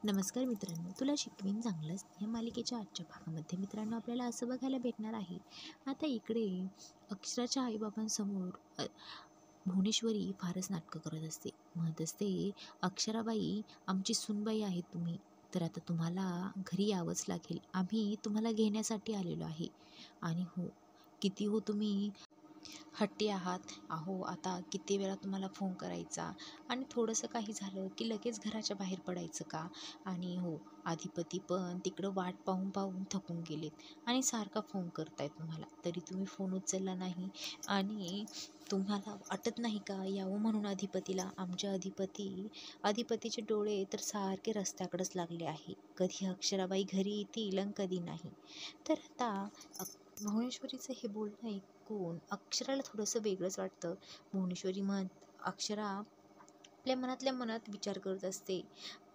नमस्कार मित्रांनो, तुला शिकवीन चांगलंच या मालिकेच्या आजच्या भागामध्ये मित्रांनो आपल्याला असं बघायला भेटणार आहे. आता इकडे अक्षराच्या आईबाबांसमोर भुवनेश्वरी फारच नाटकं करत असते. म्हणत असते, अक्षराबाई आमची सूनबाई आहे तुम्ही, तर आता तुम्हाला घरी यावंच लागेल. आम्ही तुम्हाला घेण्यासाठी आलेलो आहे. आणि हो, किती हो तुम्ही हट्टी आहात. अहो आता किती वेळा तुम्हाला फोन करायचा आणि थोडंसं काही झालं की लगेच घराच्या बाहेर पडायचं का? आणि हो, अधिपती पण तिकडं वाट पाहून पाहून थकून गेलेत आणि सारखा फोन करताय तुम्हाला, तरी तुम्ही फोन उचलला नाही. आणि तुम्हाला वाटत नाही का यावं म्हणून अधिपतीला? आमचे अधिपतीचे डोळे तर सारखे रस्त्याकडेच लागले आहे. कधी अक्षराबाई घरी येतील आणि कधी नाही. तर आता भुवनेश्वरीचं हे बोलणं ऐकून अक्षराला थोडंसं वेगळंच वाटतं. भुवनेश्वरी अक्षरा आपल्या मनातल्या मनात विचार करत असते,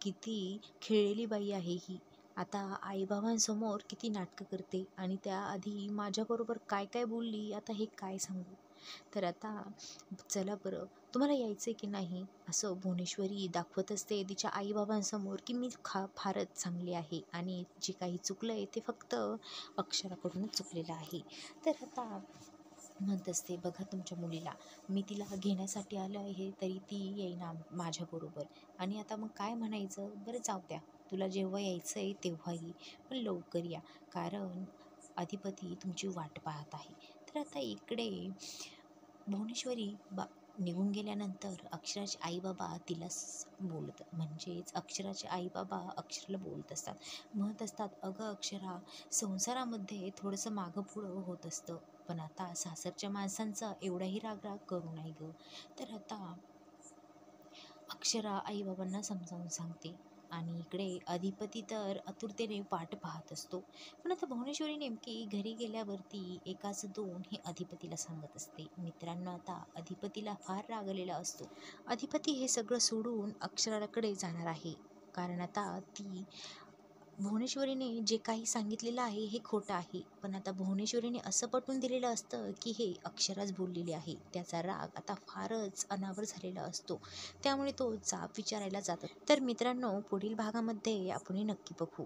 किती खेळलेली बाई आहे ही. आता आईबाबांसमोर किती नाटकं करते आणि त्याआधी माझ्याबरोबर काय काय बोलली, आता हे काय सांगू. तर आता चला बरं, तुम्हाला यायचं आहे की नाही, असं भुवनेश्वरी दाखवत असते तिच्या आईबाबांसमोर की मी फारच चांगली आहे आणि जे काही चुकलं आहे ते फक्त अक्षराकडूनच चुकलेलं आहे. तर आता म्हणत असते, बघा तुमच्या मुलीला, मी तिला घेण्यासाठी आलं आहे तरी ती येईना माझ्याबरोबर. आणि आता मग काय म्हणायचं, बरं जाऊ द्या, तुला जेव्हा यायचं आहे तेव्हा ये, पण लवकर या, कारण अधिपती तुमची वाट पाहत आहे. तर आता इकडे भुवनेश्वरी निघून गेल्यानंतर अक्षराचे आईबाबा तिला म्हणजेच अक्षराचे आईबाबा अक्षराला बोलत असतात. म्हणत असतात, अगं अक्षरा, संसारामध्ये थोडंसं मागं पुढं होत असतं, पण आता सासरच्या माणसांचा एवढाही रागराग करू नाही गं. तर आता अक्षरा आईबाबांना समजावून सांगते आणि इकडे अधिपती तर आतुरतेने वाट पाहत असतो. पण आता भुवनेश्वरी नेमकी घरी गेल्यावरती एकाच दोन हे अधिपतीला सांगत असते. मित्रांनो, आता अधिपतीला फार राग आलेला असतो. अधिपती हे सगळं सोडून अक्षराकडे जाणार आहे, कारण आता ती भुवनेश्वरीने जे काही सांगितलेलं आहे हे खोटं आहे. पण आता भुवनेश्वरीने असं पटवून दिलेलं असतं की हे अक्षराच बोललेली आहे. त्याचा राग आता फारच अनावर झालेला असतो, त्यामुळे तो जाब विचारायला जातो. तर मित्रांनो, पुढील भागामध्ये आपण नक्की बघू.